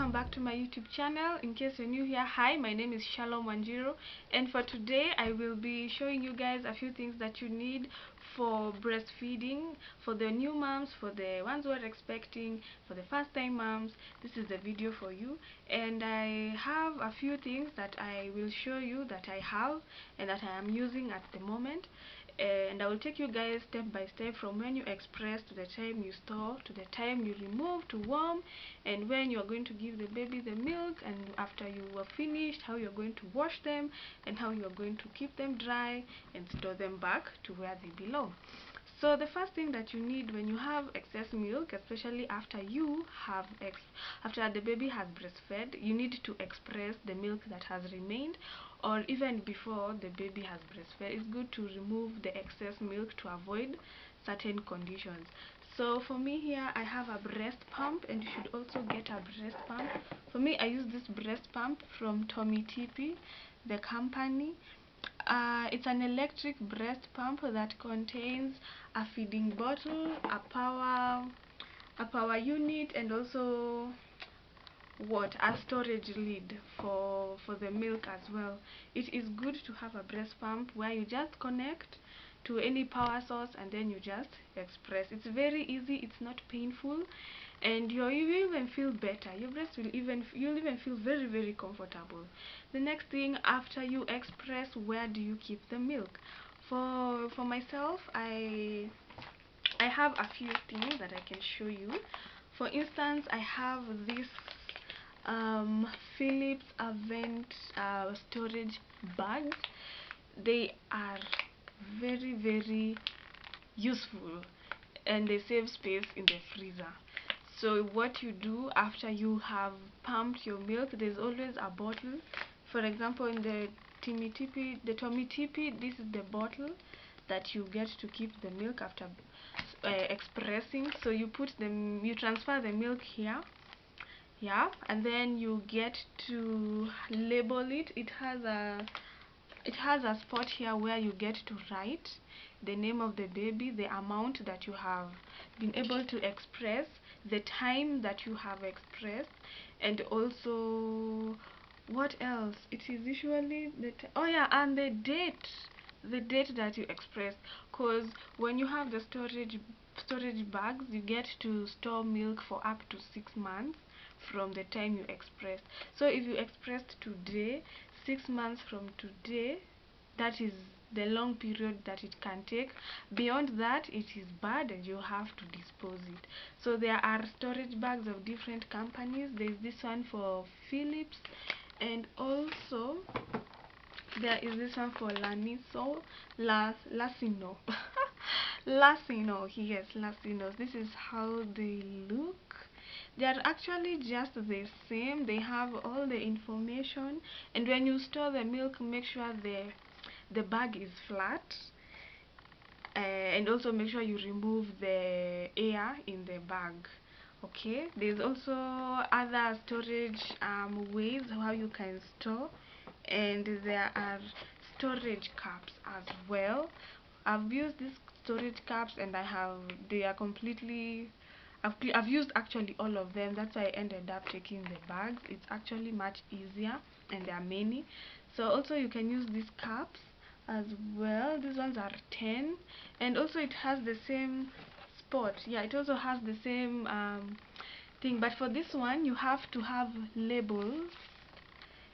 welcome back to my YouTube channel. In case you're new here, hi, my name is Shalom Wanjiro, and for today I will be showing you guys a few things that you need for breastfeeding, for the new moms, for the ones who are expecting, for the first time moms. This is the video for you, and I have a few things that I will show you that I have and that I am using at the moment. And I will take you guys step by step from when you express to the time you store to the time you remove to warm, and when you are going to give the baby the milk, and after you are finished, how you're going to wash them and how you are going to keep them dry and store them back to where they belong. So the first thing that you need when you have excess milk, especially after the baby has breastfed, you need to express the milk that has remained, or even before the baby has breastfed. It's good to remove the excess milk to avoid certain conditions. So for me here, I have a breast pump, and you should also get a breast pump. For me, I use this breast pump from Tommy TP, the company. It's an electric breast pump that contains a feeding bottle, a power unit, and also a storage lid for the milk as well. It is good to have a breast pump where you just connect to any power source and then you just express. It's very easy, it's not painful, and you even feel better. Your breast you'll even feel very, very comfortable. The next thing, after you express, where do you keep the milk? For myself, I have a few things that I can show you. For instance, I have this Philips Avent storage bags. They are very, very useful, and they save space in the freezer. So what you do after you have pumped your milk, there's always a bottle. For example, in the Tommy TP, this is the bottle that you get to keep the milk after expressing. So you transfer the milk here, yeah, and then you get to label it. It has a spot here where you get to write the name of the baby, the amount that you have been able to express, the time that you have expressed, and also what else? It is usually and the date that you express, because when you have the storage bags, you get to store milk for up to 6 months from the time you expressed. So if you expressed today, 6 months from today, that is the long period that it can take. Beyond that, it is bad and you have to dispose it. So there are storage bags of different companies. There is this one for Philips, and also there is this one for Lacino. Lacino, yes, Lacinos. This is how they look. They are actually just the same. They have all the information, and when you store the milk, make sure the bag is flat, and also make sure you remove the air in the bag. Okay, there's also other storage ways how you can store, and there are storage cups as well. I've used these storage cups, and they are completely, I've used actually all of them. That's why I ended up taking the bags. It's actually much easier, and there are many. So also you can use these cups as well. These ones are 10, and also it has the same spot. Yeah, it also has the same thing, but for this one you have to have labels.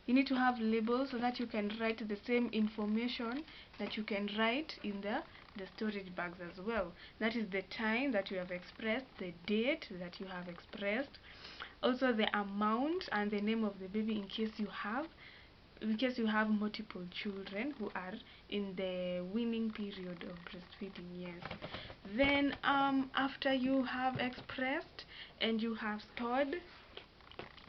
You need to have labels so that you can write the same information that you can write in the storage bags as well. That is the time that you have expressed, the date that you have expressed, also the amount and the name of the baby in case you have multiple children who are in the weaning period of breastfeeding. Yes. Then after you have expressed and you have stored,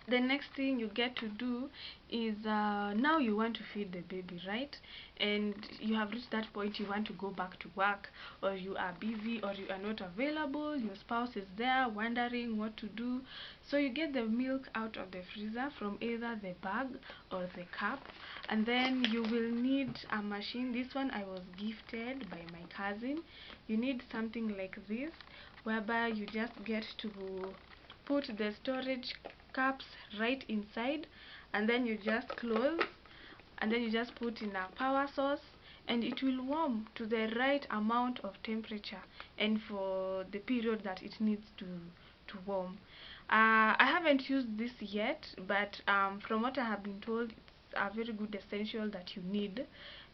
the next thing you get to do is now you want to feed the baby, right? And you have reached that point, you want to go back to work, or you are busy, or you are not available, your spouse is there wondering what to do. So you get the milk out of the freezer from either the bag or the cup, and then you will need a machine. This one I was gifted by my cousin. You need something like this, whereby you just get to put the storage caps right inside, and then you just close, and then you just put in a power source, and it will warm to the right amount of temperature and for the period that it needs to warm. I haven't used this yet, but from what I have been told, it's a very good essential that you need.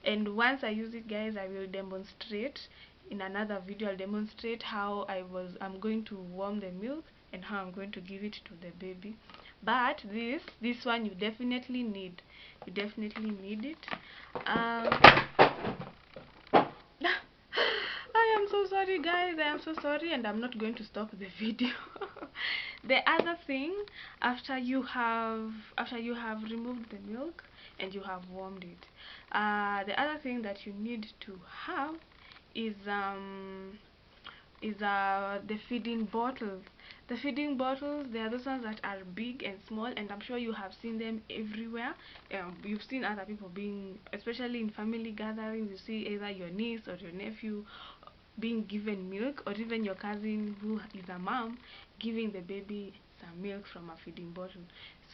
And once I use it, guys, I will demonstrate in another video. I'll demonstrate how I'm going to warm the milk and how I'm going to give it to the baby. But this one you definitely need. You definitely need it. I am so sorry, guys. I am so sorry, and I'm not going to stop the video. The other thing, after you have removed the milk and you have warmed it, the other thing that you need to have is the feeding bottles. The feeding bottles, they are those ones that are big and small, and I'm sure you have seen them everywhere. You've seen other people being, especially in family gatherings, you see either your niece or your nephew being given milk, or even your cousin who is a mom giving the baby some milk from a feeding bottle.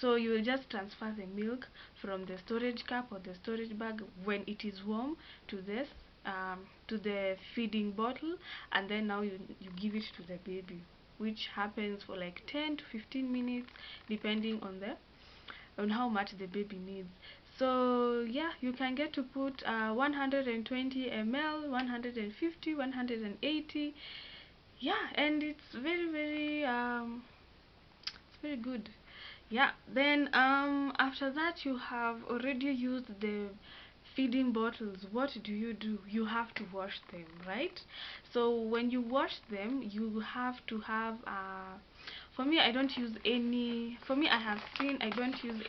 So you will just transfer the milk from the storage cup or the storage bag when it is warm to this to the feeding bottle, and then now you give it to the baby, which happens for like 10 to 15 minutes depending on how much the baby needs. So yeah, you can get to put 120 ml, 150, 180. Yeah, and it's very good. Yeah, then after that you have already used the feeding bottles. What do? You have to wash them, right? So when you wash them, you have to have for me, I don't use any, for me, I have seen, I don't use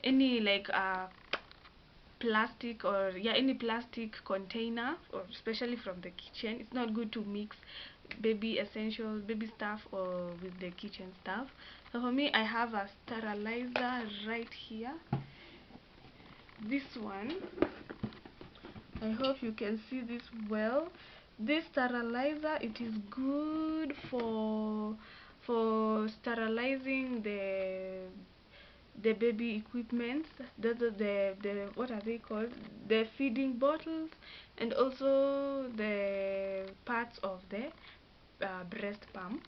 any like plastic, or yeah, any plastic container, or especially from the kitchen. It's not good to mix baby essentials, baby stuff, or with the kitchen stuff. So for me, I have a sterilizer right here. This one, I hope you can see this well. This sterilizer, it is good for sterilizing the baby equipment, the what are they called, the feeding bottles, and also the parts of the breast pump.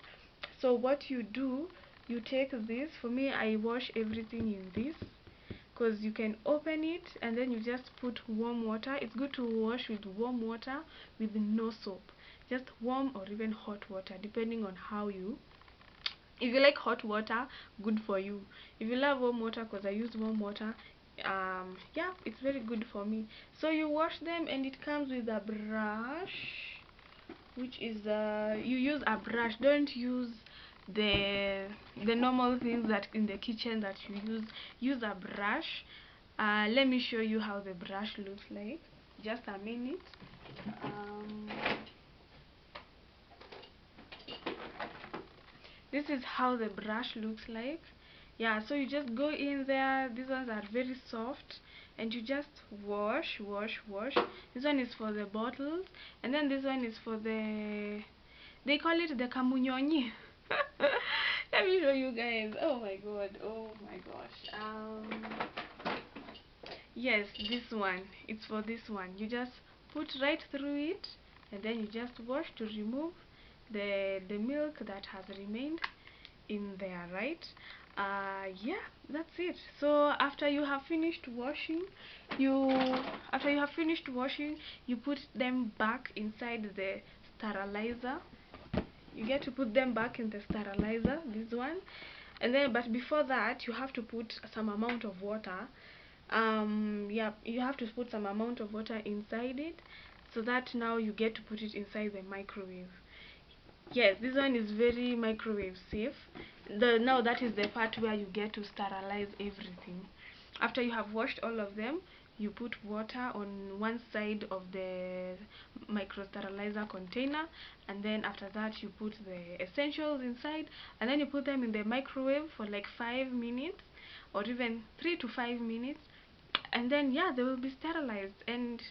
So what you do, you take this. For me, I wash everything in this, because you can open it and then you just put warm water. It's good to wash with warm water with no soap, just warm or even hot water, depending on how you, if you like hot water, good for you. If you love warm water, because I use warm water, yeah, it's very good for me. So you wash them, and it comes with a brush, which is you use a brush. Don't use the normal things that in the kitchen that you use a brush. Let me show you how the brush looks like. Just a minute. This is how the brush looks like. Yeah, so you just go in there. These ones are very soft, and you just wash. This one is for the bottles, and then this one is for the, they call it the kamunyonyi. Let me show you guys. Oh my god, oh my gosh. Yes, this one, it's for this one. You just put right through it, and then you just wash to remove the milk that has remained in there, right? Yeah, that's it. So after you have finished washing, you you put them back inside the sterilizer. You get to put them back in the sterilizer, this one. And then, but before that, you have to put some amount of water. Yeah, you have to put some amount of water inside it, so that now you get to put it inside the microwave. Yes, this one is very microwave safe. Now that is the part where you get to sterilize everything. After you have washed all of them, you put water on one side of the micro sterilizer container, and then after that you put the essentials inside, and then you put them in the microwave for like 5 minutes, or even 3 to 5 minutes, and then yeah, they will be sterilized, and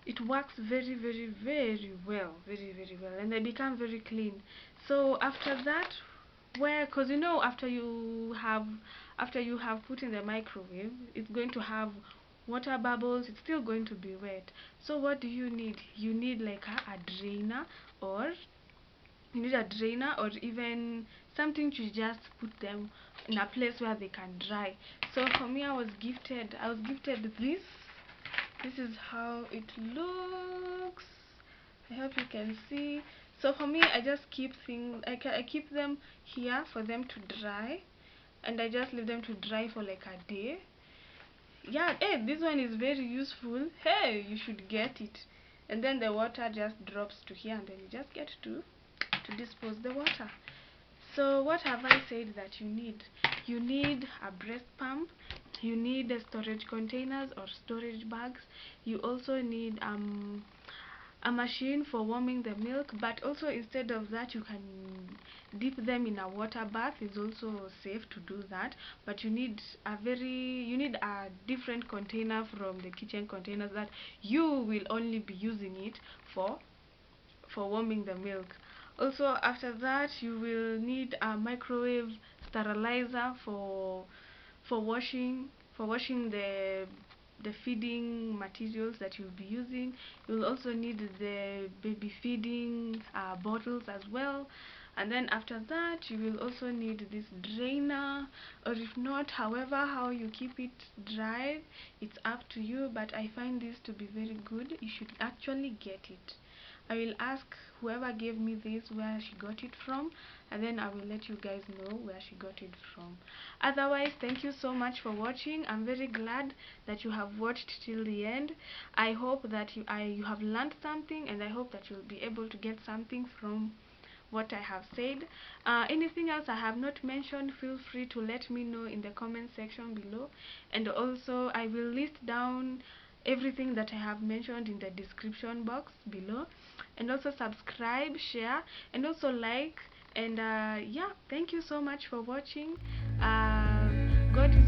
it works very well, very well, and they become very clean. So after that, where, because you know, after you have put in the microwave, it's going to have water bubbles, it's still going to be wet. So what do you need? You need like a drainer, or you need a drainer, or even something to just put them in a place where they can dry. So for me, I was gifted this is how it looks. I hope you can see. So for me, I just keep things, I keep them here for them to dry, and I just leave them to dry for like a day. Yeah, hey, this one is very useful. Hey, you should get it. And then the water just drops to here, and then you just get to dispose the water. So what have I said that you need? You need a breast pump, you need the storage containers or storage bags, you also need a machine for warming the milk, but also instead of that you can dip them in a water bath. It's also safe to do that, but you need a different container from the kitchen containers that you will only be using it for warming the milk. Also, after that, you will need a microwave sterilizer for washing the feeding materials that you'll be using. You'll also need the baby feeding bottles as well. And then after that, you will also need this drainer, or if not, however how you keep it dry, it's up to you, but I find this to be very good. You should actually get it. I will ask whoever gave me this where she got it from, and then I will let you guys know where she got it from. Otherwise, thank you so much for watching. I'm very glad that you have watched till the end. I hope that you have learned something, and I hope that you'll be able to get something from what I have said. Anything else I have not mentioned, feel free to let me know in the comment section below, and also I will list down everything that I have mentioned in the description box below. And also subscribe, share, and also like. And yeah, thank you so much for watching. God is